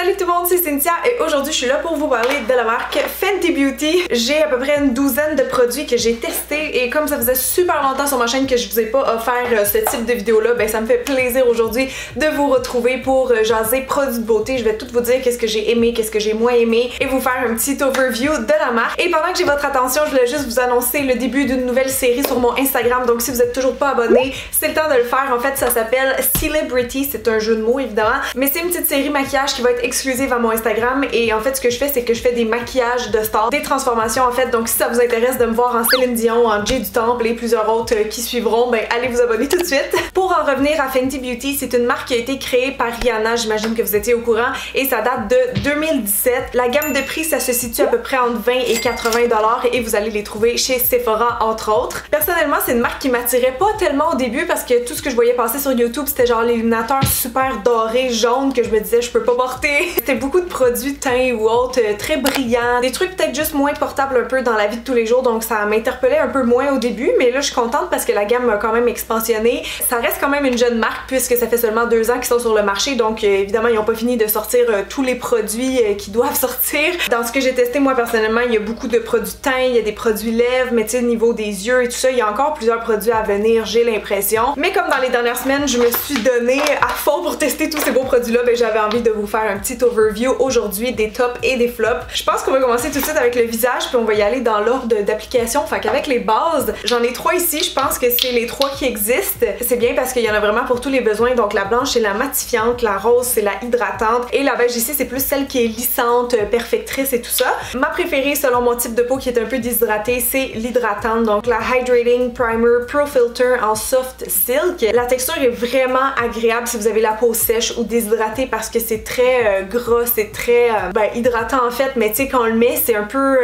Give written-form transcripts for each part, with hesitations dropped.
Salut tout le monde, c'est Cynthia et aujourd'hui je suis là pour vous parler de la marque Fenty Beauty. J'ai à peu près une douzaine de produits que j'ai testés et comme ça faisait super longtemps sur ma chaîne que je vous ai pas offert ce type de vidéo là, ben ça me fait plaisir aujourd'hui de vous retrouver pour jaser produits de beauté. Je vais tout vous dire qu'est-ce que j'ai aimé, qu'est-ce que j'ai moins aimé et vous faire un petit overview de la marque. Et pendant que j'ai votre attention, je voulais juste vous annoncer le début d'une nouvelle série sur mon Instagram, donc si vous êtes toujours pas abonné, c'est le temps de le faire. En fait ça s'appelle Celebrity, c'est un jeu de mots évidemment, mais c'est une petite série maquillage qui va être exclusive à mon Instagram et en fait ce que je fais c'est que je fais des maquillages de stars, des transformations en fait, donc si ça vous intéresse de me voir en Céline Dion, en Jay du Temple et plusieurs autres qui suivront, ben allez vous abonner tout de suite. Pour en revenir à Fenty Beauty, c'est une marque qui a été créée par Rihanna, j'imagine que vous étiez au courant, et ça date de 2017. La gamme de prix ça se situe à peu près entre 20 et 80 $ et vous allez les trouver chez Sephora entre autres. Personnellement c'est une marque qui m'attirait pas tellement au début parce que tout ce que je voyais passer sur YouTube c'était genre les illuminateurs super dorés, jaunes que je me disais je peux pas porter. C'était beaucoup de produits teints ou autres très brillants, des trucs peut-être juste moins portables un peu dans la vie de tous les jours, donc ça m'interpellait un peu moins au début, mais là je suis contente parce que la gamme a quand même expansionné. Ça reste quand même une jeune marque puisque ça fait seulement 2 ans qu'ils sont sur le marché, donc évidemment ils n'ont pas fini de sortir tous les produits qui doivent sortir. Dans ce que j'ai testé moi personnellement, il y a beaucoup de produits teints, il y a des produits lèvres, mais tu sais au niveau des yeux et tout ça, il y a encore plusieurs produits à venir, j'ai l'impression. Mais comme dans les dernières semaines, je me suis donnée à fond pour tester tous ces beaux produits-là, ben j'avais envie de vous faire un petit overview aujourd'hui des tops et des flops. Je pense qu'on va commencer tout de suite avec le visage puis on va y aller dans l'ordre d'application. Fait qu'avec les bases, j'en ai 3 ici, je pense que c'est les 3 qui existent. C'est bien parce qu'il y en a vraiment pour tous les besoins. Donc la blanche c'est la matifiante, la rose c'est la hydratante et la beige ici c'est plus celle qui est lissante, perfectrice et tout ça. Ma préférée selon mon type de peau qui est un peu déshydratée, c'est l'hydratante, donc la Hydrating Primer Pro Filter en Soft Silk. La texture est vraiment agréable si vous avez la peau sèche ou déshydratée parce que c'est très gras, c'est très hydratant en fait, mais tu sais quand on le met c'est un peu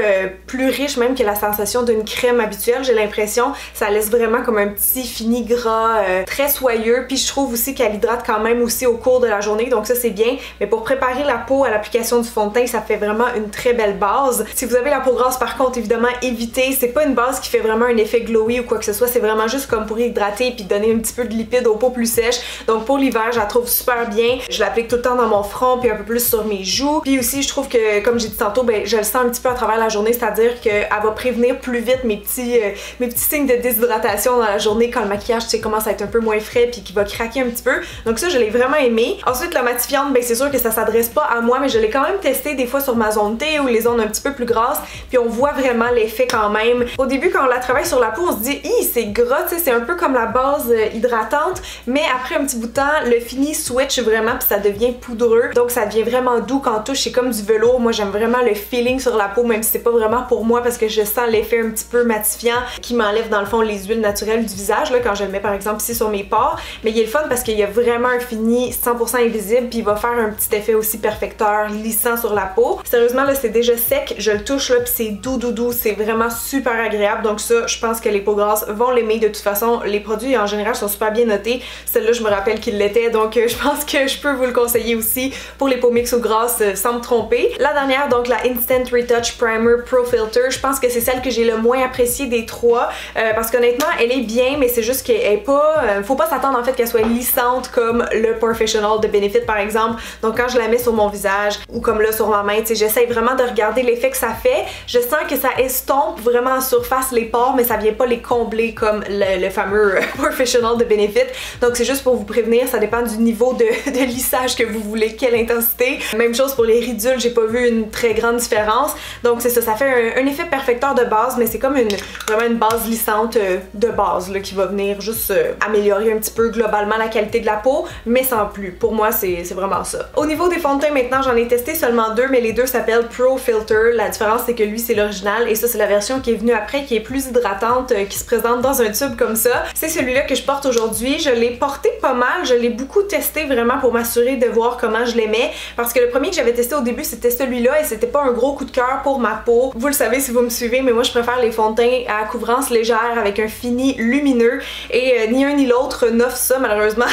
plus riche même que la sensation d'une crème habituelle, j'ai l'impression. Ça laisse vraiment comme un petit fini gras très soyeux, puis je trouve aussi qu'elle hydrate quand même aussi au cours de la journée, donc ça c'est bien. Mais pour préparer la peau à l'application du fond de teint, ça fait vraiment une très belle base. Si vous avez la peau grasse par contre, évidemment évitez, c'est pas une base qui fait vraiment un effet glowy ou quoi que ce soit, c'est vraiment juste comme pour hydrater puis donner un petit peu de lipides aux peaux plus sèches. Donc pour l'hiver, je la trouve super bien. Je l'applique tout le temps dans mon front puis un peu plus sur mes joues. Puis aussi je trouve que comme j'ai dit tantôt, ben je le sens un petit peu à travers la journée, c'est-à-dire qu'elle va prévenir plus vite mes petits signes de déshydratation dans la journée quand le maquillage tu sais commence à être un peu moins frais puis qui va craquer un petit peu. Donc ça je l'ai vraiment aimé. Ensuite la matifiante, ben c'est sûr que ça s'adresse pas à moi, mais je l'ai quand même testé des fois sur ma zone T ou les zones un petit peu plus grasses, puis on voit vraiment l'effet quand même. Au début quand on la travaille sur la peau, on se dit hi c'est gras, tu sais c'est un peu comme la base hydratante, mais après un petit bout de temps le fini switch vraiment puis ça devient poudreux, donc ça devient vraiment doux quand on touche, c'est comme du velours. Moi j'aime vraiment le feeling sur la peau, même si c'est pas vraiment pour moi parce que je sens l'effet un petit peu matifiant qui m'enlève dans le fond les huiles naturelles du visage là, quand je le mets par exemple ici sur mes pores, mais il est le fun parce qu'il y a vraiment un fini 100% invisible puis il va faire un petit effet aussi perfecteur, lissant sur la peau. Sérieusement là c'est déjà sec, je le touche là puis c'est doux, c'est vraiment super agréable, donc ça je pense que les peaux grasses vont l'aimer. De toute façon les produits en général sont super bien notés, celle-là je me rappelle qu'il l'était, donc je pense que je peux vous le conseiller aussi pour les peaux mixtes ou grasses sans me tromper. La dernière donc la Instant Retouch Primer Pro Filter, je pense que c'est celle que j'ai le moins appréciée des 3 parce qu'honnêtement elle est bien, mais c'est juste qu'elle est pas faut pas s'attendre en fait qu'elle soit lissante comme le Professional de Benefit par exemple. Donc quand je la mets sur mon visage ou comme là sur ma main, tu sais j'essaye vraiment de regarder l'effet que ça fait. Je sens que ça estompe vraiment en surface les pores, mais ça vient pas les combler comme le fameux Professional de Benefit. Donc c'est juste pour vous prévenir, ça dépend du niveau de lissage que vous voulez, quelle intensité. Même chose pour les ridules, j'ai pas vu une très grande différence. Donc c'est ça, ça fait un effet perfecteur de base, mais c'est comme vraiment une base lissante de base là, qui va venir juste améliorer un petit peu globalement la qualité de la peau, mais sans plus. Pour moi c'est vraiment ça. Au niveau des fonds de teint maintenant, j'en ai testé seulement 2, mais les 2 s'appellent Pro Filter. La différence c'est que lui c'est l'original et ça c'est la version qui est venue après, qui est plus hydratante, qui se présente dans un tube comme ça. C'est celui-là que je porte aujourd'hui. Je l'ai porté pas mal, je l'ai beaucoup testé vraiment pour m'assurer de voir comment je l'aimais, parce que le premier que j'avais testé au début c'était celui-là et c'était pas un gros coup de cœur pour ma peau. Vous le savez si vous me suivez, mais moi je préfère les fonds de teint à couvrance légère avec un fini lumineux et ni un ni l'autre n'offre ça malheureusement.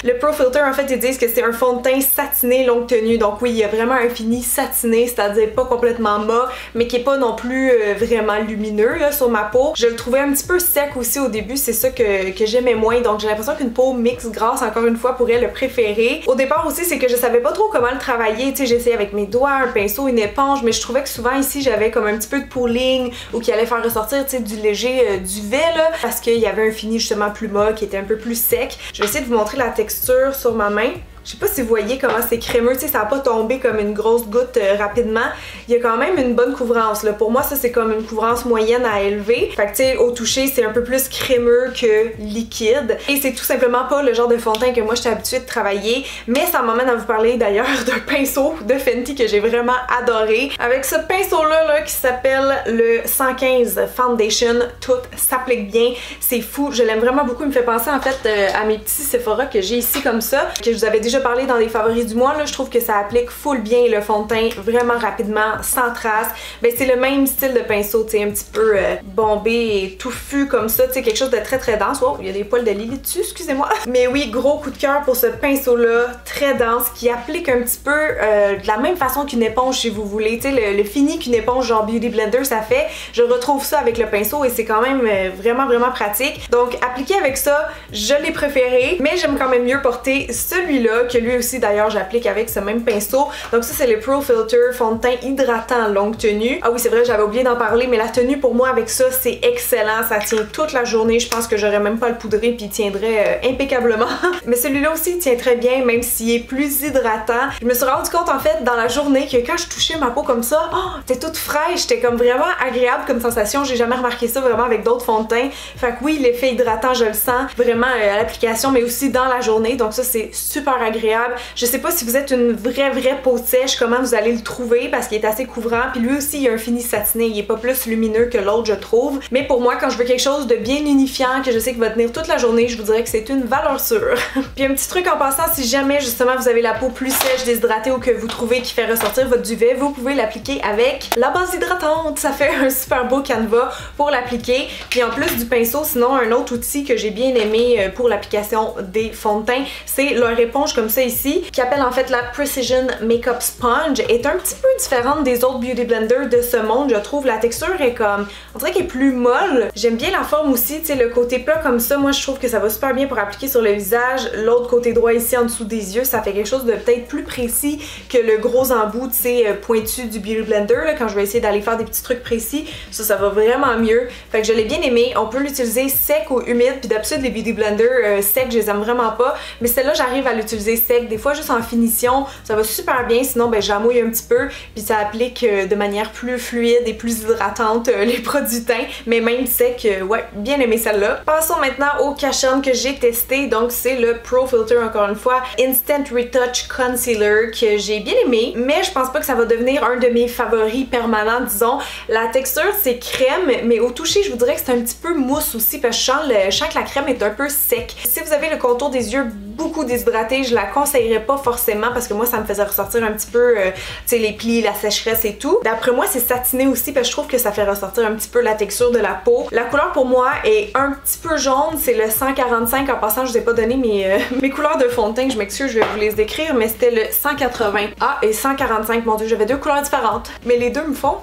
Le Pro Filter en fait ils disent que c'est un fond de teint satiné longue tenue, donc oui il y a vraiment un fini satiné, c'est-à-dire pas complètement mat mais qui est pas non plus vraiment lumineux là, sur ma peau. Je le trouvais un petit peu sec aussi au début, c'est ça que j'aimais moins, donc j'ai l'impression qu'une peau mixte grasse encore une fois pourrait le préférer. Au départ aussi c'est que je savais pas trop comment le le travailler, tu sais, j'ai essayé avec mes doigts, un pinceau, une éponge, mais je trouvais que souvent ici j'avais comme un petit peu de pooling ou qui allait faire ressortir, tu sais, du léger duvet là, parce qu'il y avait un fini justement plus mat qui était un peu plus sec. Je vais essayer de vous montrer la texture sur ma main. Je sais pas si vous voyez comment c'est crémeux, tu sais, ça a pas tombé comme une grosse goutte rapidement. Il y a quand même une bonne couvrance là. Pour moi, ça c'est comme une couvrance moyenne à élever. Fait que tu sais, au toucher, c'est un peu plus crémeux que liquide. Et c'est tout simplement pas le genre de fond de teint que moi j'étais habituée de travailler. Mais ça m'emmène à vous parler d'ailleurs d'un pinceau de Fenty que j'ai vraiment adoré. Avec ce pinceau là qui s'appelle le 115 Foundation, tout s'applique bien. C'est fou, je l'aime vraiment beaucoup. Il me fait penser en fait à mes petits Sephora que j'ai ici comme ça, que je vous avais déjà parlé dans les favoris du mois là. Je trouve que ça applique full bien le fond de teint vraiment rapidement, sans trace. Ben c'est le même style de pinceau, tu sais, un petit peu bombé et touffu comme ça, tu sais, quelque chose de très dense. Oh, il y a des poils de Lily dessus, excusez-moi. Mais oui, gros coup de cœur pour ce pinceau là, très dense, qui applique un petit peu de la même façon qu'une éponge si vous voulez, tu sais, le fini qu'une éponge genre Beauty Blender ça fait. Je retrouve ça avec le pinceau et c'est quand même vraiment pratique. Donc appliqué avec ça, je l'ai préféré, mais j'aime quand même mieux porter celui-là, que lui aussi d'ailleurs j'applique avec ce même pinceau. Donc ça c'est le Pro Filter fond de teint hydratant longue tenue. Ah oui c'est vrai, j'avais oublié d'en parler, mais la tenue pour moi avec ça c'est excellent, ça tient toute la journée. Je pense que j'aurais même pas à le poudrer puis il tiendrait impeccablement. Mais celui-là aussi il tient très bien, même s'il est plus hydratant. Je me suis rendu compte en fait dans la journée que quand je touchais ma peau comme ça, oh, c'était toute fraîche, c'était comme vraiment agréable comme sensation. J'ai jamais remarqué ça vraiment avec d'autres fonds de teint. Fait que oui, l'effet hydratant je le sens vraiment à l'application, mais aussi dans la journée. Donc ça c'est super agréable. Je sais pas si vous êtes une vraie peau sèche, comment vous allez le trouver parce qu'il est assez couvrant. Puis lui aussi, il a un fini satiné, il est pas plus lumineux que l'autre, je trouve. Mais pour moi, quand je veux quelque chose de bien unifiant, que je sais qu'il va tenir toute la journée, je vous dirais que c'est une valeur sûre. Puis un petit truc en passant, si jamais justement vous avez la peau plus sèche, déshydratée ou que vous trouvez qui fait ressortir votre duvet, vous pouvez l'appliquer avec la base hydratante. Ça fait un super beau canevas pour l'appliquer. Puis en plus du pinceau, sinon un autre outil que j'ai bien aimé pour l'application des fonds de teint, c'est leur éponge comme ça ici, qui appelle en fait la Precision Makeup Sponge, est un petit peu différente des autres Beauty Blender de ce monde. Je trouve la texture est comme, on dirait qu'elle est plus molle. J'aime bien la forme aussi, tu sais, le côté plat comme ça, moi je trouve que ça va super bien pour appliquer sur le visage. L'autre côté droit ici en dessous des yeux, ça fait quelque chose de peut-être plus précis que le gros embout, tu sais, pointu du Beauty Blender, là, quand je vais essayer d'aller faire des petits trucs précis. Ça va vraiment mieux. Fait que je l'ai bien aimé. On peut l'utiliser sec ou humide, puis d'habitude les Beauty Blender secs, je les aime vraiment pas, mais celle-là j'arrive à l'utiliser sec, des fois juste en finition, ça va super bien. Sinon ben j'amouille un petit peu, puis ça applique de manière plus fluide et plus hydratante les produits teint, mais même sec, ouais, bien aimé celle-là. Passons maintenant au cash on que j'ai testé, donc c'est le Pro Filter, encore une fois, Instant Retouch Concealer, que j'ai bien aimé, mais je pense pas que ça va devenir un de mes favoris permanents, disons. La texture c'est crème, mais au toucher je vous dirais que c'est un petit peu mousse aussi, parce que je sens que la crème est un peu sec. Si vous avez le contour des yeux beaucoup déshydraté, je la conseillerais pas forcément parce que moi ça me faisait ressortir un petit peu tu sais, les plis, la sécheresse et tout. D'après moi c'est satiné aussi parce que je trouve que ça fait ressortir un petit peu la texture de la peau. La couleur pour moi est un petit peu jaune, c'est le 145. En passant je vous ai pas donné mes couleurs de fond de teint, je m'excuse, je vais vous les décrire, mais c'était le 180. Ah, et 145, mon dieu, j'avais deux couleurs différentes, mais les deux me font,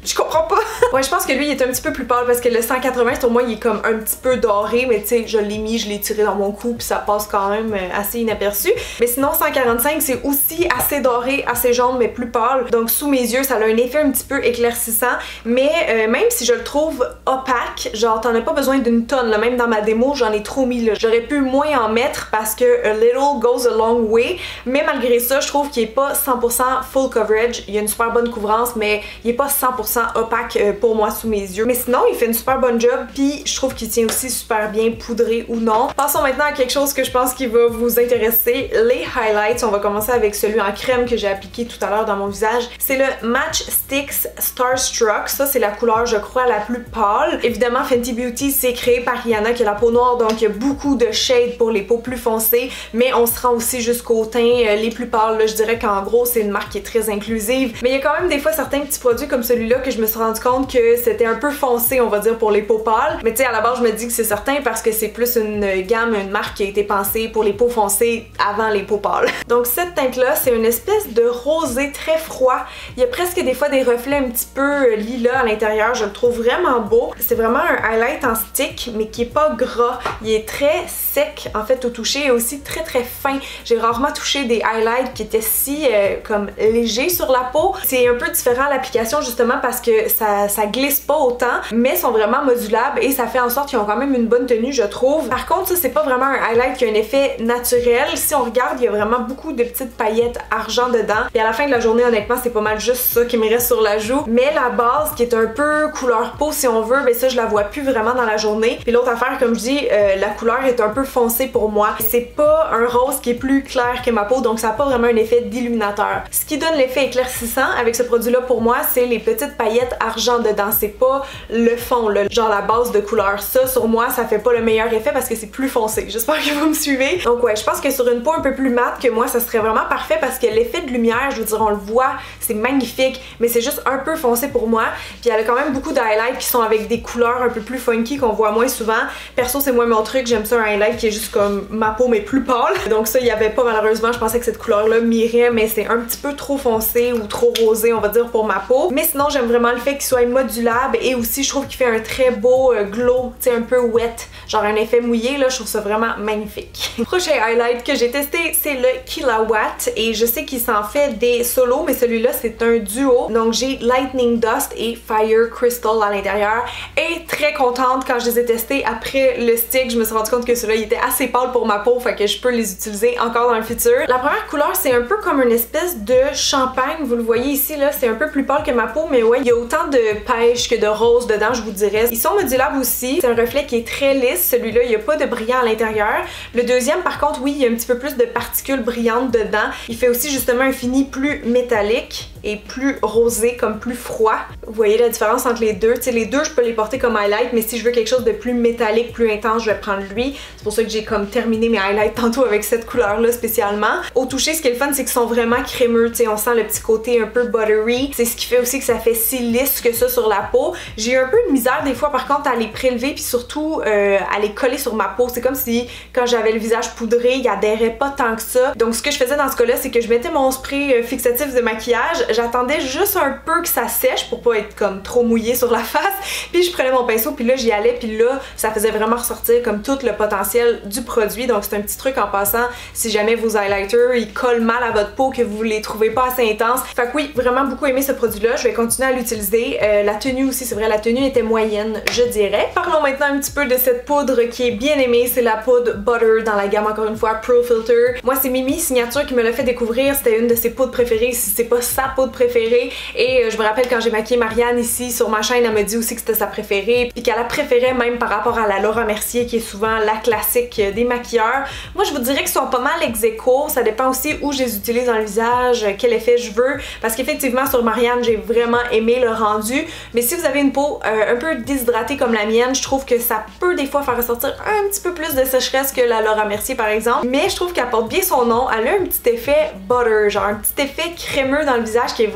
je comprends pas. Ouais, je pense que lui il est un petit peu plus pâle parce que le 180 sur moi il est comme un petit peu doré, mais tu sais, je l'ai mis, je l'ai tiré dans mon cou puis ça passe quand même assez inaperçu. Mais sinon 145 c'est aussi assez doré, assez jaune mais plus pâle, donc sous mes yeux ça a un effet un petit peu éclaircissant, mais même si je le trouve opaque, genre t'en as pas besoin d'une tonne là. Même dans ma démo j'en ai trop mis là, j'aurais pu moins en mettre parce que a little goes a long way, mais malgré ça je trouve qu'il est pas 100% full coverage. Il y a une super bonne couvrance mais il est pas 100% opaque pour moi sous mes yeux, mais sinon il fait une super bonne job, puis je trouve qu'il tient aussi super bien poudré ou non. Passons maintenant à quelque chose que je pense qui va vous intéresser, les highlights. On va commencer avec celui en crème que j'ai appliqué tout à l'heure dans mon visage. C'est le Match Stix Starstruck. Ça c'est la couleur je crois la plus pâle. Évidemment Fenty Beauty c'est créé par Rihanna qui a la peau noire, donc il y a beaucoup de shade pour les peaux plus foncées, mais on se rend aussi jusqu'aux teints les plus pâles. Là, je dirais qu'en gros c'est une marque qui est très inclusive, mais il y a quand même des fois certains petits produits comme celui-là que je me suis rendu compte que c'était un peu foncé, on va dire, pour les peaux pâles. Mais tu sais, à la base, je me dis que c'est certain parce que c'est plus une gamme, une marque qui a été pensée pour les peaux foncées avant les peaux pâles. Donc cette teinte-là, c'est une espèce de rosé très froid. Il y a presque des fois des reflets un petit peu lilas à l'intérieur. Je le trouve vraiment beau. C'est vraiment un highlight en stick, mais qui est pas gras. Il est très sec, en fait, au toucher et aussi très fin. J'ai rarement touché des highlights qui étaient si comme légers sur la peau. C'est un peu différent à l'application justement parce que ça glisse pas autant, mais sont vraiment modulables et ça fait en sorte qu'ils ont quand même une bonne tenue, je trouve. Par contre, ça c'est pas vraiment un highlight qui a un effet naturel. Si on regarde, il y a vraiment beaucoup de petites paillettes argent dedans. Et à la fin de la journée, honnêtement, c'est pas mal juste ça qui me reste sur la joue. Mais la base, qui est un peu couleur peau si on veut, ben ça je la vois plus vraiment dans la journée. Puis l'autre affaire, comme je dis, la couleur est un peu foncée pour moi. C'est pas un rose qui est plus clair que ma peau, donc ça a pas vraiment un effet d'illuminateur. Ce qui donne l'effet éclaircissant avec ce produit-là pour moi, c'est les petites paillettes argent dedans. C'est pas le fond, là, genre la base de couleur. Ça, sur moi, ça fait pas le meilleur effet parce que c'est plus foncé. J'espère que vous me suivez. Donc ouais, je pense que sur une peau un peu plus mate que moi, ça serait vraiment parfait parce que l'effet de lumière, je veux dire, on le voit, c'est magnifique, mais c'est juste un peu foncé pour moi. Puis elle a quand même beaucoup d'highlights qui sont avec des couleurs un peu plus funky qu'on voit moins souvent. Perso, c'est moins mon truc, j'aime ça un highlight qui est juste comme ma peau mais plus pâle. Donc ça, il y avait pas malheureusement, je pensais que cette couleur-là m'irait, mais c'est un petit peu trop foncé ou trop rosé, on va dire, pour ma peau. Mais sinon, j'aime vraiment le fait qu'il soit modulable et aussi, je trouve qu'il fait un très beau glow, tu sais, un peu wet, genre un effet mouillé, là, je trouve ça vraiment magnifique. Prochain highlight que j'ai testé, c'est le Killawatt et je sais qu'il s'en fait des solos, mais celui-là, c'est un duo. Donc j'ai Lightning Dust et Fire Crystal à l'intérieur et très contente quand je les ai testés après le stick. Je me suis rendu compte que celui-là, il était assez pâle pour ma peau, fait que je peux les utiliser encore dans le futur. La première couleur, c'est un peu comme une espèce de champagne, vous le voyez ici, là, c'est un peu plus pâle que ma peau, mais ouais, il y a autant de pêche que de rose dedans, je vous dirais. Ils sont modulables aussi, c'est un reflet qui est très lisse, celui-là, il n'y a pas de brillant à l'intérieur. Le deuxième, par contre, oui, il y a un petit peu plus de particules brillantes dedans. Il fait aussi justement un fini plus métallique et plus rosé, comme plus froid. Vous voyez la différence entre les deux. Tu sais, les deux, je peux les porter comme highlight, mais si je veux quelque chose de plus métallique, plus intense, je vais prendre lui. C'est pour ça que j'ai comme terminé mes highlights tantôt avec cette couleur-là spécialement. Au toucher, ce qui est le fun, c'est qu'ils sont vraiment crémeux. Tu sais, on sent le petit côté un peu buttery. C'est ce qui fait aussi que ça fait si lisse que ça sur la peau. J'ai eu un peu de misère des fois, par contre, à les prélever puis surtout à les coller sur ma peau. C'est comme si quand j'avais le visage poudré, il adhérait pas tant que ça. Donc ce que je faisais dans ce cas-là, c'est que je mettais mon spray fixatif de maquillage, j'attendais juste un peu que ça sèche pour pas être comme trop mouillé sur la face, puis je prenais mon pinceau puis là j'y allais, puis là ça faisait vraiment ressortir comme tout le potentiel du produit. Donc c'est un petit truc en passant, si jamais vos highlighters ils collent mal à votre peau, que vous les trouvez pas assez intenses. Fait que oui, vraiment beaucoup aimé ce produit-là, je vais continuer à l'utiliser. La tenue aussi, c'est vrai, la tenue était moyenne, je dirais. Parlons maintenant un petit peu de cette poudre qui est bien aimée, c'est la poudre Butter dans la gamme, encore une fois, Pro Filter. Moi, c'est Mimi Signature qui me l'a fait découvrir, c'était une de ses poudres préférées, si c'est pas sa poudre préférée. Et je me rappelle quand j'ai maquillé Marianne ici sur ma chaîne, elle m'a dit aussi que c'était sa préférée, puis qu'elle la préférait même par rapport à la Laura Mercier, qui est souvent la classique des maquilleurs. Moi, je vous dirais qu'ils sont pas mal ex-aequo, ça dépend aussi où je les utilise dans le visage, quel effet je veux, parce qu'effectivement, sur Marianne, j'ai vraiment aimé le rendu, mais si vous avez une peau un peu déshydratée comme la mienne, je trouve que ça peut des fois faire ressortir un petit peu plus de sécheresse que la Laura Mercier par exemple, mais je trouve qu'elle porte bien son nom. Elle a un petit effet butter, genre un petit effet crémeux dans le visage qui est...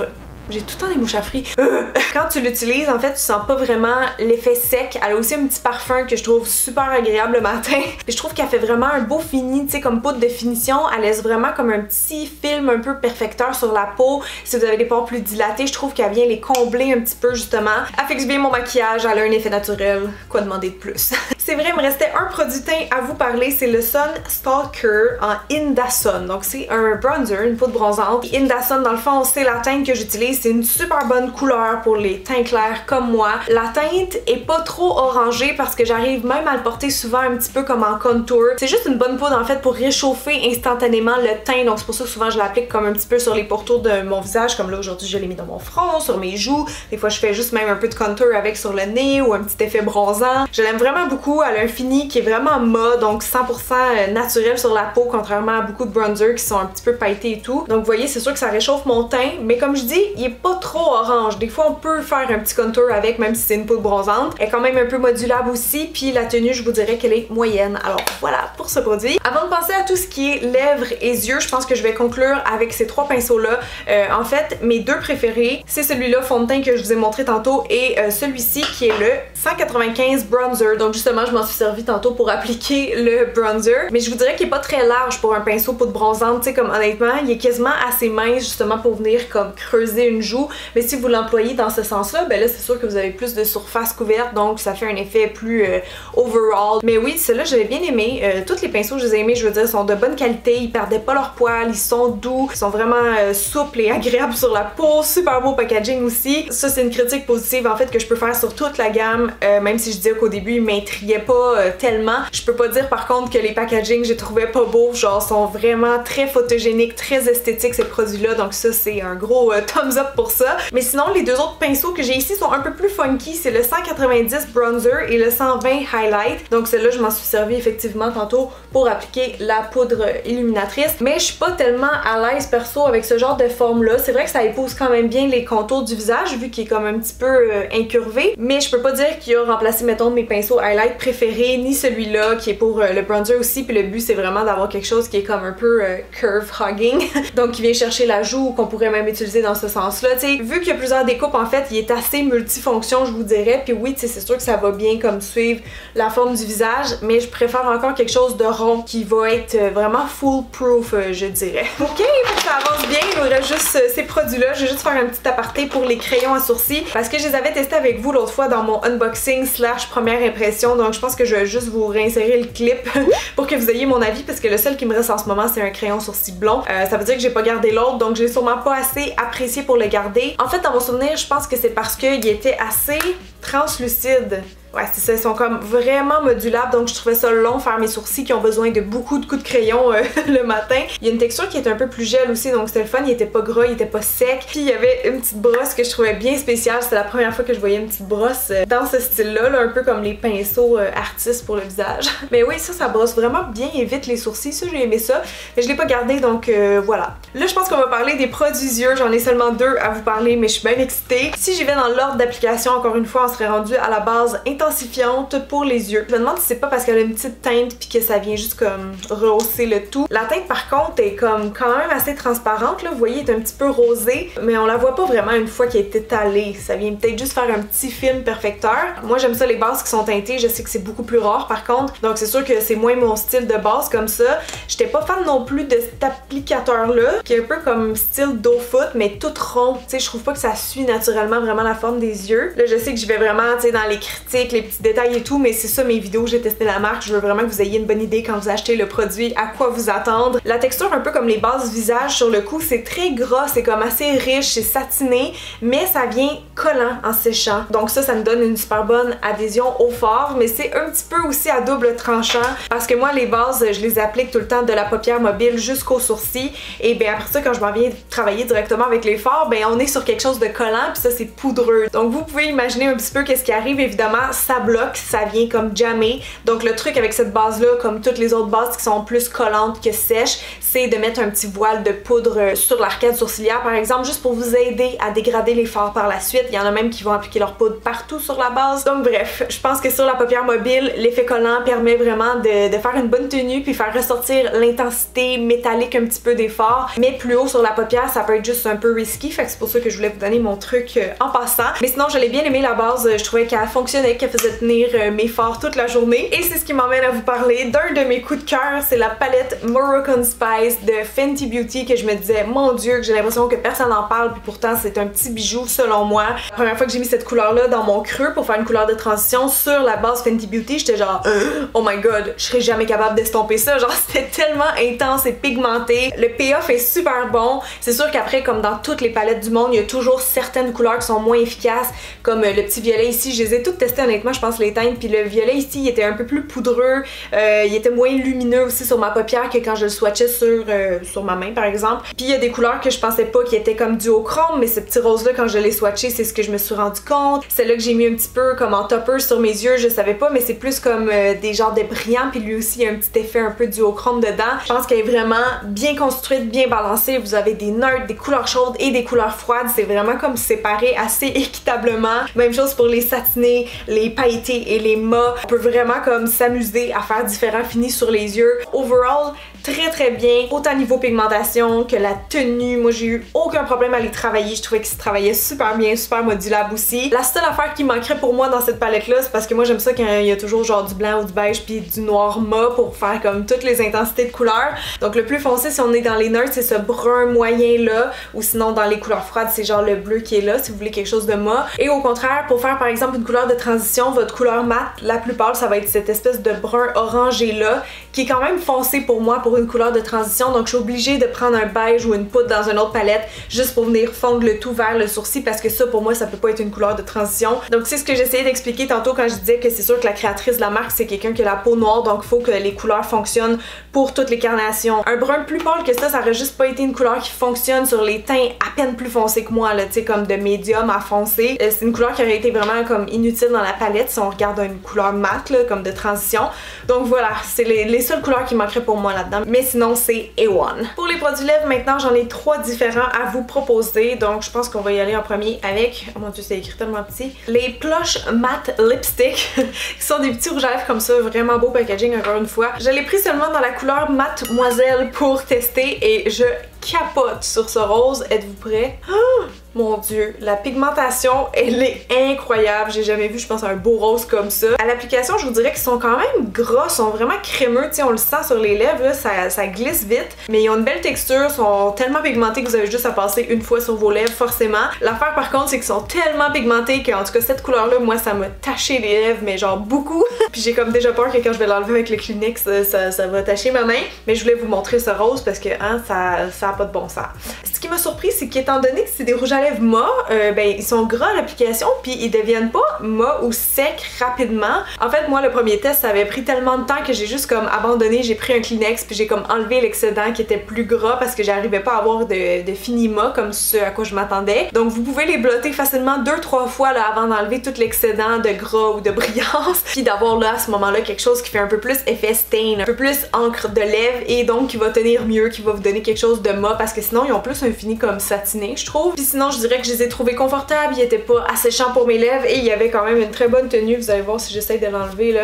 J'ai tout le temps des mouches à fruits. Quand tu l'utilises, en fait, tu sens pas vraiment l'effet sec. Elle a aussi un petit parfum que je trouve super agréable le matin. Et je trouve qu'elle fait vraiment un beau fini, tu sais, comme poudre de finition. Elle laisse vraiment comme un petit film un peu perfecteur sur la peau. Si vous avez des pores plus dilatés, je trouve qu'elle vient les combler un petit peu justement. Elle fixe bien mon maquillage, elle a un effet naturel. Quoi demander de plus? C'est vrai, il me restait un produit teint à vous parler, c'est le Sun Stalker en Indasun. Donc c'est un bronzer, une poudre bronzante. Et Indasun, dans le fond, c'est la teinte que j'utilise. C'est une super bonne couleur pour les teints clairs comme moi. La teinte est pas trop orangée parce que j'arrive même à le porter souvent un petit peu comme en contour. C'est juste une bonne poudre en fait pour réchauffer instantanément le teint. Donc c'est pour ça que souvent je l'applique comme un petit peu sur les pourtours de mon visage. Comme là aujourd'hui je l'ai mis dans mon front, sur mes joues. Des fois je fais juste même un peu de contour avec sur le nez ou un petit effet bronzant. Je l'aime vraiment beaucoup. Elle a un fini qui est vraiment mat, donc 100% naturel sur la peau, contrairement à beaucoup de bronzers qui sont un petit peu pailletés et tout. Donc vous voyez, c'est sûr que ça réchauffe mon teint, mais comme je dis, il est pas trop orange. Des fois on peut faire un petit contour avec, même si c'est une poudre bronzante. Elle est quand même un peu modulable aussi, puis la tenue je vous dirais qu'elle est moyenne. Alors voilà pour ce produit. Avant de passer à tout ce qui est lèvres et yeux, je pense que je vais conclure avec ces trois pinceaux là. En fait mes deux préférés, c'est celui-là fond de teint que je vous ai montré tantôt et celui-ci qui est le 195 bronzer. Donc justement je m'en suis servi tantôt pour appliquer le bronzer, mais je vous dirais qu'il est pas très large pour un pinceau poudre bronzante, tu sais, comme honnêtement il est quasiment assez mince justement pour venir comme creuser une joue, mais si vous l'employez dans ce sens-là, ben là c'est sûr que vous avez plus de surface couverte, donc ça fait un effet plus overall. Mais oui, celui-là j'avais bien aimé. Tous les pinceaux je les ai aimés, je veux dire, sont de bonne qualité, ils perdaient pas leur poil, ils sont doux, ils sont vraiment souples et agréables sur la peau, super beau packaging aussi. Ça c'est une critique positive en fait que je peux faire sur toute la gamme, même si je disais qu'au début ils m'intriguaient pas tellement. Je peux pas dire par contre que les packaging je les trouvais pas beaux, genre sont vraiment très photogéniques, très esthétiques ces produits-là, donc ça c'est un gros thumbs up pour ça. Mais sinon les deux autres pinceaux que j'ai ici sont un peu plus funky, c'est le 190 bronzer et le 120 highlight. Donc celle-là je m'en suis servi effectivement tantôt pour appliquer la poudre illuminatrice, mais je suis pas tellement à l'aise perso avec ce genre de forme là. C'est vrai que ça épouse quand même bien les contours du visage vu qu'il est comme un petit peu incurvé, mais je peux pas dire qu'il a remplacé mettons mes pinceaux highlight préférés, ni celui-là qui est pour le bronzer aussi, puis le but c'est vraiment d'avoir quelque chose qui est comme un peu curve hugging donc qui vient chercher la joue, qu'on pourrait même utiliser dans ce sens là. Tu sais, vu qu'il y a plusieurs découpes en fait il est assez multifonction je vous dirais, puis oui tu sais c'est sûr que ça va bien comme suivre la forme du visage, mais je préfère encore quelque chose de rond qui va être vraiment foolproof je dirais. Ok, ça avance bien, il nous reste juste ces produits là. Je vais juste faire un petit aparté pour les crayons à sourcils parce que je les avais testés avec vous l'autre fois dans mon unboxing slash première impression, donc je pense que je vais juste vous réinsérer le clip pour que vous ayez mon avis parce que le seul qui me reste en ce moment c'est un crayon sourcil blond. Ça veut dire que j'ai pas gardé l'autre, donc je l'ai sûrement pas assez apprécié pour le garder. En fait dans mon souvenir je pense que c'est parce qu'il était assez translucide. Ouais, c'est ça, ils sont comme vraiment modulables, donc je trouvais ça long faire mes sourcils qui ont besoin de beaucoup de coups de crayon le matin. Il y a une texture qui est un peu plus gel aussi, donc c'était le fun, il était pas gras, il était pas sec. Puis il y avait une petite brosse que je trouvais bien spéciale, c'était la première fois que je voyais une petite brosse dans ce style-là, un peu comme les pinceaux artistes pour le visage. Mais oui, ça brosse vraiment bien et vite les sourcils, ça j'ai aimé ça, mais je l'ai pas gardé, donc voilà. Là je pense qu'on va parler des produits yeux, j'en ai seulement deux à vous parler, mais je suis bien excitée. Si j'y vais dans l'ordre d'application, encore une fois, on serait rendu à la base intensifiante pour les yeux. Je me demande si c'est pas parce qu'elle a une petite teinte puis que ça vient juste comme rehausser le tout. La teinte par contre est comme quand même assez transparente là, vous voyez, elle est un petit peu rosée, mais on la voit pas vraiment une fois qu'elle est étalée. Ça vient peut-être juste faire un petit film perfecteur. Moi j'aime ça les bases qui sont teintées, je sais que c'est beaucoup plus rare par contre, donc c'est sûr que c'est moins mon style de base comme ça. J'étais pas fan non plus de cet applicateur là, qui est un peu comme style doe foot mais tout rond. Tu sais, je trouve pas que ça suit naturellement vraiment la forme des yeux. Là je sais que je vais vraiment, tu sais, dans les critiques, les petits détails et tout, mais c'est ça mes vidéos, j'ai testé la marque, je veux vraiment que vous ayez une bonne idée quand vous achetez le produit, à quoi vous attendre. La texture un peu comme les bases visage sur le coup, c'est très gras, c'est comme assez riche, c'est satiné, mais ça vient collant en séchant. Donc ça nous donne une super bonne adhésion au fard, mais c'est un petit peu aussi à double tranchant parce que moi les bases, je les applique tout le temps de la paupière mobile jusqu'aux sourcils et bien après ça quand je m'en viens travailler directement avec les fards, ben on est sur quelque chose de collant puis ça c'est poudreux. Donc vous pouvez imaginer un petit peu qu'est-ce qui arrive, évidemment ça bloque, ça vient comme jammer. Donc le truc avec cette base là, comme toutes les autres bases qui sont plus collantes que sèches, c'est de mettre un petit voile de poudre sur l'arcade sourcilière par exemple, juste pour vous aider à dégrader les fards par la suite. Il y en a même qui vont appliquer leur poudre partout sur la base. Donc bref, je pense que sur la paupière mobile, l'effet collant permet vraiment de faire une bonne tenue puis faire ressortir l'intensité métallique un petit peu des fards, mais plus haut sur la paupière ça peut être juste un peu risky, fait que c'est pour ça que je voulais vous donner mon truc en passant. Mais sinon je l'ai bien aimé la base, je trouvais qu'elle fonctionnait, qu'elle faisait tenir mes fards toute la journée. Et c'est ce qui m'emmène à vous parler d'un de mes coups de cœur, c'est la palette Moroccan Spice de Fenty Beauty que je me disais mon dieu que j'ai l'impression que personne n'en parle puis pourtant c'est un petit bijou selon moi. La première fois que j'ai mis cette couleur là dans mon creux pour faire une couleur de transition sur la base Fenty Beauty, j'étais genre oh my god, je serais jamais capable d'estomper ça, genre c'était tellement intense et pigmenté. Le payoff est super bon. C'est sûr qu'après comme dans toutes les palettes du monde, il y a toujours certaines couleurs qui sont moins efficaces comme le petit violet ici, je les ai toutes testées honnêtement, je pense les teintes, puis le violet ici il était un peu plus poudreux, il était moins lumineux aussi sur ma paupière que quand je le swatchais sur ma main par exemple. Puis il y a des couleurs que je pensais pas qui étaient comme duochrome, mais ce petit rose là quand je l'ai swatché c'est ce que je me suis rendu compte. Celle-là que j'ai mis un petit peu comme en topper sur mes yeux, je savais pas, mais c'est plus comme des genres de brillants, puis lui aussi il y a un petit effet un peu duochrome dedans. Je pense qu'elle est vraiment bien construite, bien balancée. Vous avez des neutres, des couleurs chaudes et des couleurs froides. C'est vraiment comme séparé assez équitablement. Même chose pour les satinés, les pailletés et les mat. On peut vraiment comme s'amuser à faire différents finis sur les yeux. Overall, très bien, autant niveau pigmentation que la tenue. Moi j'ai eu aucun problème à les travailler, je trouvais qu'ils se travaillaient super bien, super modulable aussi. La seule affaire qui manquerait pour moi dans cette palette là, c'est parce que moi j'aime ça quand il y a toujours genre du blanc ou du beige puis du noir mat pour faire comme toutes les intensités de couleurs. Donc le plus foncé si on est dans les neutres c'est ce brun moyen là, ou sinon dans les couleurs froides c'est genre le bleu qui est là si vous voulez quelque chose de mat. Et au contraire pour faire par exemple une couleur de transition, votre couleur mat la plus pâle ça va être cette espèce de brun orangé là qui est quand même foncé pour moi pour une couleur de transition, donc je suis obligée de prendre un beige ou une poudre dans une autre palette juste pour venir fondre le tout vers le sourcil parce que ça pour moi ça peut pas être une couleur de transition. Donc c'est ce que j'essayais d'expliquer tantôt quand je disais que c'est sûr que la créatrice de la marque c'est quelqu'un qui a la peau noire, donc il faut que les couleurs fonctionnent pour toutes les carnations. Un brun plus pâle que ça aurait juste pas été une couleur qui fonctionne sur les teints à peine plus foncés que moi là, tu sais comme de médium à foncé. C'est une couleur qui aurait été vraiment comme inutile dans la palette si on regarde une couleur mate là, comme de transition. Donc voilà, c'est les seules couleurs qui manqueraient pour moi là-dedans. Mais sinon c'est A1. Pour les produits lèvres maintenant j'en ai 3 différents à vous proposer, donc je pense qu'on va y aller en premier avec, oh mon dieu c'est écrit tellement petit, les Plush Matte Lipstick qui sont des petits rouges à lèvres comme ça, vraiment beau packaging encore une fois. Je l'ai pris seulement dans la couleur Mademoiselle pour tester et je capote sur ce rose. Êtes-vous prêts? Oh, mon dieu, la pigmentation elle est incroyable, j'ai jamais vu je pense un beau rose comme ça. À l'application je vous dirais qu'ils sont quand même gras, sont vraiment crémeux, tu sais on le sent sur les lèvres là, ça glisse vite, mais ils ont une belle texture, sont tellement pigmentés que vous avez juste à passer une fois sur vos lèvres forcément. L'affaire par contre c'est qu'ils sont tellement pigmentés qu'en tout cas cette couleur là moi ça m'a taché les lèvres mais genre beaucoup. Puis j'ai comme déjà peur que quand je vais l'enlever avec le Kleenex ça va tacher ma main, mais je voulais vous montrer ce rose parce que hein, ça a pas de bon sens. Ce qui m'a surpris c'est qu'étant donné que c'est des rouges à lèvres mat, ben ils sont gras à l'application puis ils deviennent pas mat ou secs rapidement. En fait moi le premier test ça avait pris tellement de temps que j'ai juste comme abandonné, j'ai pris un Kleenex puis j'ai comme enlevé l'excédent qui était plus gras parce que j'arrivais pas à avoir de fini mat comme ce à quoi je m'attendais. Donc vous pouvez les blotter facilement 2-3 fois là avant d'enlever tout l'excédent de gras ou de brillance puis d'avoir là à ce moment là quelque chose qui fait un peu plus effet stain, un peu plus encre de lèvres et donc qui va tenir mieux, qui va vous donner quelque chose de mat parce que sinon ils ont plus un fini comme satiné je trouve. Puis sinon je dirais que je les ai trouvés confortables, ils étaient pas asséchants pour mes lèvres et il y avait quand même une très bonne tenue. Vous allez voir si j'essaye de l'enlever là.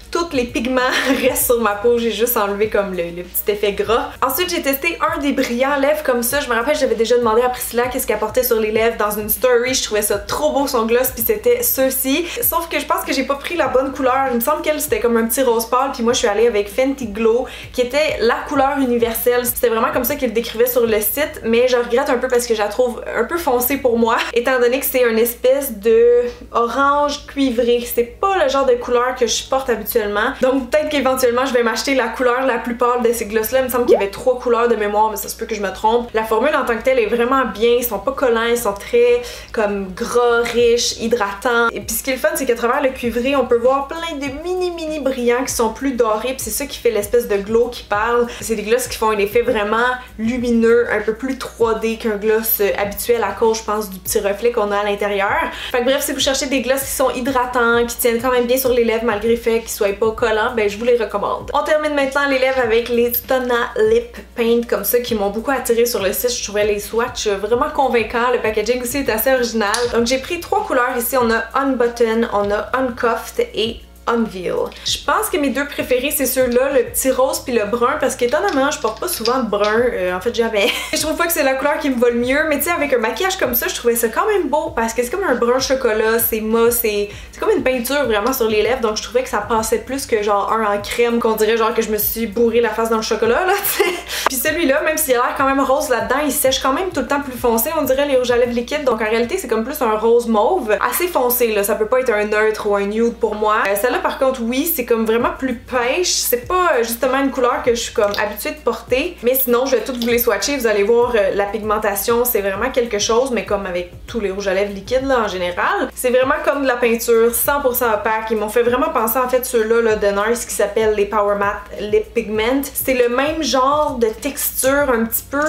Tous les pigments restent sur ma peau, j'ai juste enlevé comme le petit effet gras. Ensuite j'ai testé un des brillants lèvres comme ça, je me rappelle j'avais déjà demandé à Priscilla qu'est-ce qu'elle portait sur les lèvres dans une story, je trouvais ça trop beau son gloss puis c'était ceux-ci. Sauf que je pense que j'ai pas pris la bonne couleur, il me semble qu'elle c'était comme un petit rose pâle puis moi je suis allée avec Fenty Glow qui était la couleur universelle, c'était vraiment comme ça qu'il le décrivait sur le site, mais je regrette un peu parce que je la trouve un peu foncée pour moi étant donné que c'est une espèce de orange cuivré, c'est pas le genre de couleur que je porte habituellement. Donc peut-être qu'éventuellement je vais m'acheter la couleur la plus pâle de ces gloss là. Il me semble qu'il y avait 3 couleurs de mémoire mais ça se peut que je me trompe. La formule en tant que telle est vraiment bien, ils sont pas collants, ils sont très comme gras, riches, hydratants. Et puis ce qui est le fun c'est qu'à travers le cuivré on peut voir plein de mini brillants qui sont plus dorés puis c'est ça qui fait l'espèce de glow qui parle. C'est des gloss qui font un effet vraiment lumineux, un peu plus 3D qu'un gloss habituel à cause je pense du petit reflet qu'on a à l'intérieur. Fait que bref si vous cherchez des gloss qui sont hydratants, qui tiennent quand même bien sur les lèvres malgré le fait qu'ils soient pas collants, ben je vous les recommande. On termine maintenant les lèvres avec les Stunna Lip Paint comme ça qui m'ont beaucoup attiré sur le site. Je trouvais les swatchs vraiment convaincants. Le packaging aussi est assez original. Donc j'ai pris 3 couleurs ici. On a Unbutton, on a Uncuffed et Unveil. Je pense que mes 2 préférés c'est ceux-là, le petit rose puis le brun parce qu'étonnamment je porte pas souvent de brun, en fait jamais. Je trouve pas que c'est la couleur qui me va le mieux mais tu sais avec un maquillage comme ça je trouvais ça quand même beau parce que c'est comme un brun chocolat, c'est mat, c'est comme une peinture vraiment sur les lèvres donc je trouvais que ça passait plus que genre un en crème qu'on dirait genre que je me suis bourré la face dans le chocolat là t'sais. Puis celui-là même s'il a l'air quand même rose là-dedans il sèche quand même tout le temps plus foncé, on dirait les rouges à lèvres liquides donc en réalité c'est comme plus un rose mauve assez foncé là, ça peut pas être un neutre ou un nude pour moi. Celle-là là par contre oui, c'est comme vraiment plus pêche, c'est pas justement une couleur que je suis comme habituée de porter, mais sinon je vais toutes vous les swatcher, vous allez voir la pigmentation c'est vraiment quelque chose, mais comme avec tous les rouges à lèvres liquides là en général, c'est vraiment comme de la peinture 100% opaque. Ils m'ont fait vraiment penser en fait ceux-là là, de NARS qui s'appellent les Power Matte Lip Pigment. C'est le même genre de texture un petit peu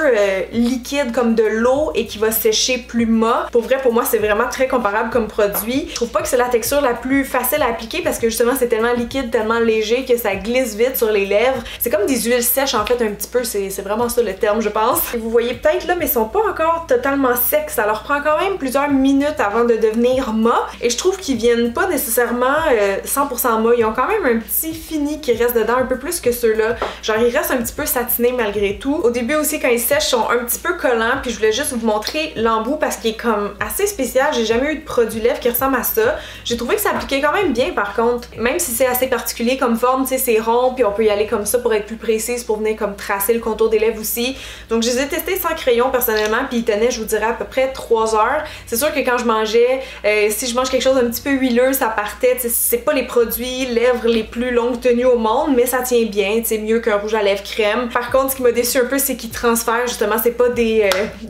liquide comme de l'eau et qui va sécher plus mat. Pour vrai, pour moi c'est vraiment très comparable comme produit. Je trouve pas que c'est la texture la plus facile à appliquer parce que justement c'est tellement liquide, tellement léger que ça glisse vite sur les lèvres. C'est comme des huiles sèches en fait un petit peu, c'est vraiment ça le terme je pense. Et vous voyez peut-être là mais ils sont pas encore totalement secs, ça leur prend quand même plusieurs minutes avant de devenir mat et je trouve qu'ils viennent pas nécessairement 100% mat, ils ont quand même un petit fini qui reste dedans un peu plus que ceux-là. Genre ils restent un petit peu satinés malgré tout. Au début aussi quand ils sèchent ils sont un petit peu collants puis je voulais juste vous montrer l'embout parce qu'il est comme assez spécial, j'ai jamais eu de produit lèvres qui ressemble à ça. J'ai trouvé que ça appliquait quand même bien par contre, même si c'est assez particulier comme forme, tu sais c'est rond puis on peut y aller comme ça pour être plus précise pour venir comme tracer le contour des lèvres aussi. Donc je les ai testés sans crayon personnellement puis ils tenaient je vous dirais à peu près 3 heures. C'est sûr que quand je mangeais, si je mange quelque chose d'un petit peu huileux ça partait, c'est pas les produits lèvres les plus longues tenues au monde mais ça tient bien, c'est mieux qu'un rouge à lèvres crème. Par contre ce qui m'a déçu un peu c'est qu'ils transfèrent justement, c'est pas des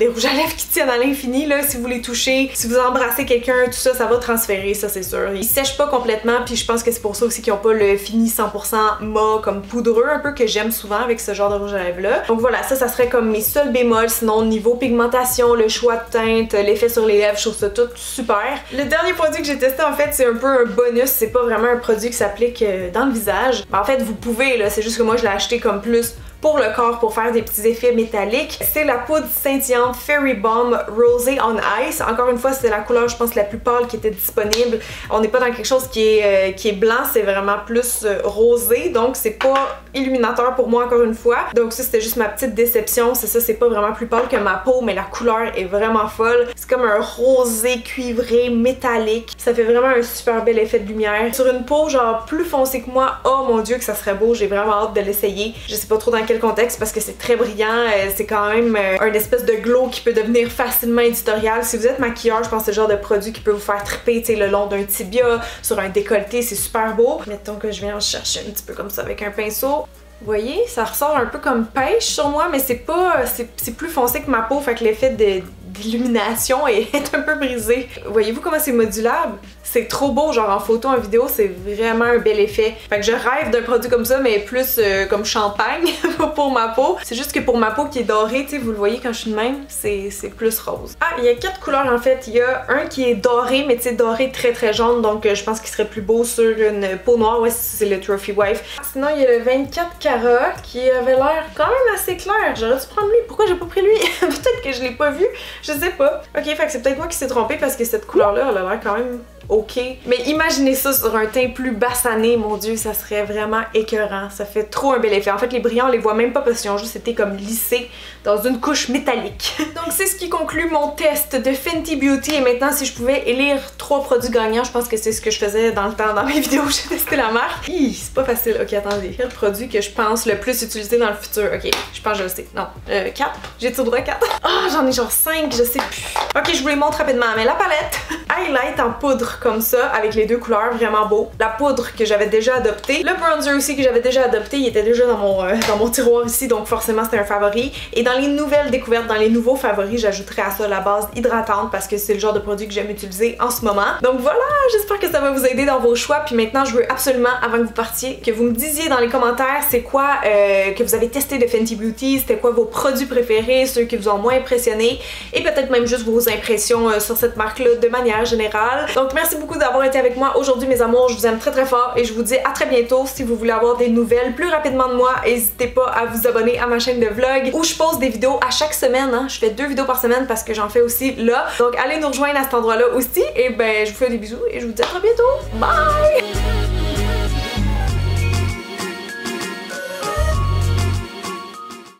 rouges à lèvres qui tiennent à l'infini là, si vous les touchez, si vous embrassez quelqu'un, tout ça, ça va transférer, ça c'est sûr. Ils sèchent pas complètement puis je pense que c'est pour ça aussi qu'ils ont pas le fini 100% mat comme poudreux un peu que j'aime souvent avec ce genre de rouge à lèvres là. Donc voilà, ça serait comme mes seuls bémols, sinon niveau pigmentation, le choix de teinte, l'effet sur les lèvres, je trouve ça tout super. Le dernier produit que j'ai testé en fait c'est un peu un bonus, c'est pas vraiment un produit qui s'applique dans le visage. En fait vous pouvez là, c'est juste que moi je l'ai acheté comme plus pour le corps pour faire des petits effets métalliques. C'est la poudre scintillante Fairy Bomb Rosé on Ice. Encore une fois, c'est la couleur, je pense, la plus pâle qui était disponible. On n'est pas dans quelque chose qui est blanc, c'est vraiment plus rosé, donc c'est pas illuminateur pour moi encore une fois. Donc ça, c'était juste ma petite déception. C'est ça, c'est pas vraiment plus pâle que ma peau, mais la couleur est vraiment folle. C'est comme un rosé cuivré métallique. Ça fait vraiment un super bel effet de lumière. Sur une peau genre plus foncée que moi, oh mon dieu que ça serait beau, j'ai vraiment hâte de l'essayer. Je sais pas trop dans quel contexte parce que c'est très brillant, c'est quand même un espèce de glow qui peut devenir facilement éditorial. Si vous êtes maquilleur, je pense que c'est le genre de produit qui peut vous faire triper, tu sais, le long d'un tibia, sur un décolleté, c'est super beau. Mettons que je viens en chercher un petit peu comme ça avec un pinceau. Vous voyez, ça ressort un peu comme pêche sur moi, mais c'est pas, c'est plus foncé que ma peau, fait que l'effet d'illumination est un peu brisé. Voyez-vous comment c'est modulable? C'est trop beau, genre en photo, en vidéo, c'est vraiment un bel effet. Fait que je rêve d'un produit comme ça, mais plus comme champagne pour ma peau. C'est juste que pour ma peau qui est dorée, tu sais, vous le voyez quand je suis de même, c'est plus rose. Ah, il y a 4 couleurs en fait. Il y a un qui est doré, mais tu sais, doré très très jaune, donc je pense qu'il serait plus beau sur une peau noire. Ouais, c'est le Trophy Wife. Sinon, il y a le 24 carats qui avait l'air quand même assez clair. J'aurais dû prendre lui. Pourquoi j'ai pas pris lui? Peut-être que je l'ai pas vu. Je sais pas. Ok, fait que c'est peut-être moi qui s'est trompée parce que cette couleur-là, elle a l'air quand même ok. Mais imaginez ça sur un teint plus bassané, mon dieu, ça serait vraiment écœurant. Ça fait trop un bel effet. En fait, les brillants, on les voit même pas parce qu'ils ont juste été comme lissés dans une couche métallique. Donc c'est ce qui conclut mon test de Fenty Beauty. Et maintenant, si je pouvais élire 3 produits gagnants, je pense que c'est ce que je faisais dans le temps dans mes vidéos où j'ai testé la marque. C'est pas facile. Ok, attendez. Quel produit que je pense le plus utiliser dans le futur? Ok, je pense que je le sais. Non, 4. J'ai-tu le droit 4? Ah, j'en ai genre 5, je sais plus. Ok, je vous les montre rapidement. Mais la palette highlight en poudre comme ça, avec les 2 couleurs, vraiment beau. La poudre que j'avais déjà adoptée. Le bronzer aussi que j'avais déjà adopté, il était déjà dans mon tiroir ici, donc forcément c'était un favori. Et dans les nouvelles découvertes, dans les nouveaux favoris, j'ajouterai à ça la base hydratante parce que c'est le genre de produit que j'aime utiliser en ce moment. Donc voilà, j'espère que ça va vous aider dans vos choix. Puis maintenant, je veux absolument, avant que vous partiez, que vous me disiez dans les commentaires c'est quoi que vous avez testé de Fenty Beauty, c'était quoi vos produits préférés, ceux qui vous ont moins impressionné, et peut-être même juste vos impressions sur cette marque-là de manière générale. Donc merci beaucoup d'avoir été avec moi aujourd'hui mes amours, je vous aime très très fort et je vous dis à très bientôt. Si vous voulez avoir des nouvelles plus rapidement de moi, n'hésitez pas à vous abonner à ma chaîne de vlog où je pose des vidéos à chaque semaine, hein. Je fais 2 vidéos par semaine parce que j'en fais aussi là. Donc allez nous rejoindre à cet endroit là aussi et ben je vous fais des bisous et je vous dis à très bientôt. Bye!